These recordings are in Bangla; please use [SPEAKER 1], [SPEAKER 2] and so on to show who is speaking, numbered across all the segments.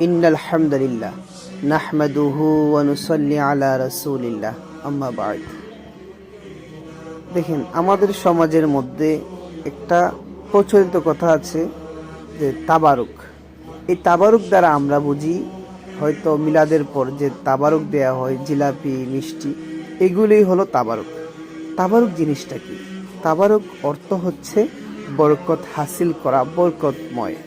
[SPEAKER 1] ইন্নাল হামদুলিল্লাহ নাহমাদুহু ওয়া নুসাল্লি আলা রাসূলিল্লাহ আম্মা বা'দ। দেখেন, আমাদের সমাজের মধ্যে একটা প্রচলিত কথা আছে যে তাবারুক। এই তাবারুক দ্বারা আমরা বুঝি হয়তো মিলাদের পর যে তাবারুক দেয়া হয়, জিলাপি, মিষ্টি, এগুলোই হলো তাবারুক। তাবারুক জিনিসটা কি? তাবারুক অর্থ হচ্ছে বরকত হাসিল করা, বরকতময়।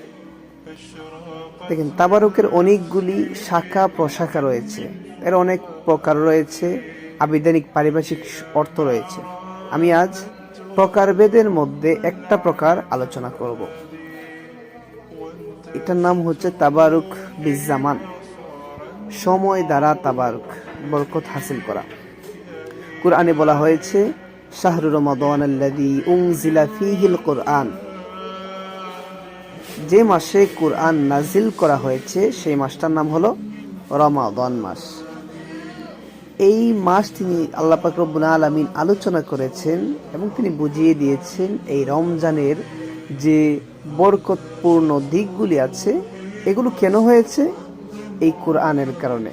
[SPEAKER 1] দেখেন, তাবারুকের অনেকগুলি শাখা প্রশাখা রয়েছে, এর অনেক প্রকার রয়েছে, আবিধানিক পারিভাষিক অর্থ রয়েছে। আমি আজ প্রকারভেদের মধ্যে একটা প্রকার আলোচনা করব। এটার নাম হচ্ছে তাবারুক বিজ্জামান, সময় দ্বারা তাবারুক, বরকত হাসিল করা। কুরআনে বলা হয়েছে শাহরু রমাদান আল্লাযী উনজিলা ফীহিল কুরআন, যে মাসে কুরআন নাজিল করা হয়েছে সেই মাসটার নাম হলো রমাদান মাস। এই মাস তিনি আল্লাহ পাক রব্বুল আলামিন আলোচনা করেছেন এবং তিনি বুঝিয়ে দিয়েছেন এই রমজানের যে বরকতপূর্ণ দিকগুলি আছে এগুলো কেন হয়েছে, এই কুরআনের কারণে।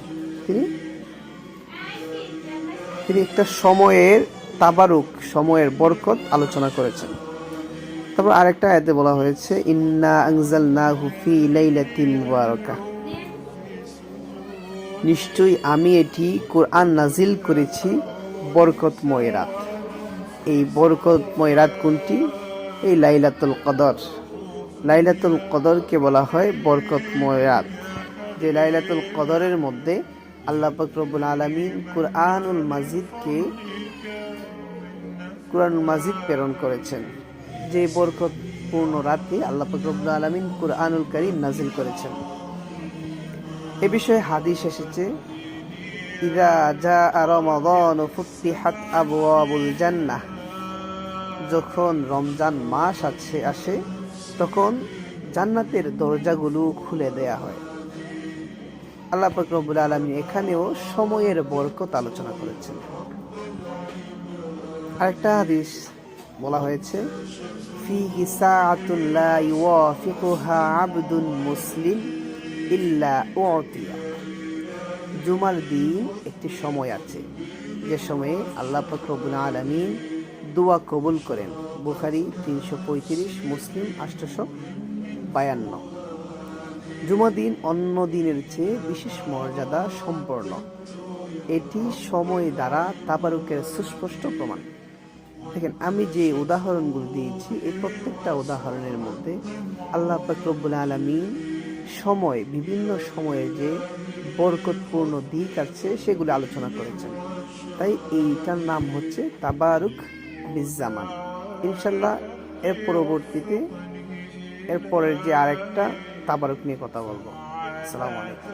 [SPEAKER 1] তিনি একটা সময়ের তাবারুক, সময়ের বরকত আলোচনা করেছেন। তারপর আরেকটা আয়াতে বলা হয়েছে ইন্না আনজালনাহু ফি লাইলাতিন মুবারাকাহ, নিশ্চয়ই আমি এটি কোরআন নাজিল করেছি বরকতময় রাত। এই বরকতময় রাত কোনটি? এই লাইলাতুল কদর। লাইলাতুল কদরকে বলা হয় বরকতময় রাত। যে লাইলাতুল কদরের মধ্যে আল্লাহ পাক রব্বুল আলামিন কুরআনুল মাজিদ প্রেরণ করেছেন। যে বরকতপূর্ণ রাতে আল্লাহ পাক রব্বুল আলামিন কুরআনুল কারীম নাজিল করেছেন। এ বিষয়ে হাদিস এসেছে ইযা জাআ রমাদান ফুতিহাত আবওয়াবুল জান্নাহ, যখন রমজান মাস আসে তখন জান্নাতের দরজাগুলো খুলে দেয়া হয়। আল্লাহ পাক রব্বুল আলামিন এখানেও সময়ের বরকত আলোচনা করেছেন। আরেকটা হাদিস বলা হয়েছে ফীহি সাআতুন লা ইওয়াফিকুহা আবদুন মুসলিম ইল্লা উতিয়া, জুমার দিন একটি সময় আছে যে সময়ে আল্লাহ পাক রব্বুল আলামিন দোয়া কবুল করেন। বুখারী 335, মুসলিম 852। জুমা দিন অন্য দিনের চেয়ে বিশেষ মর্যাদা সম্পন্ন। এটি সময় দ্বারা তাবারুকের সুস্পষ্ট প্রমাণ। দেখেন, আমি যে উদাহরণগুলো দিয়েছি এই প্রত্যেকটা উদাহরণের মধ্যে আল্লাহ পাক রব্বুল আলামিন সময়, বিভিন্ন সময়ে যে বরকতপূর্ণ দিক আছে সেগুলো আলোচনা করেছেন। তাই এইটার নাম হচ্ছে তাবারুক বিজ্জামান। ইনশাল্লাহ এর পরবর্তীতে এরপরের যে আরেকটা তাবারুক নিয়ে কথা বলবো। আসসালামু আলাইকুম।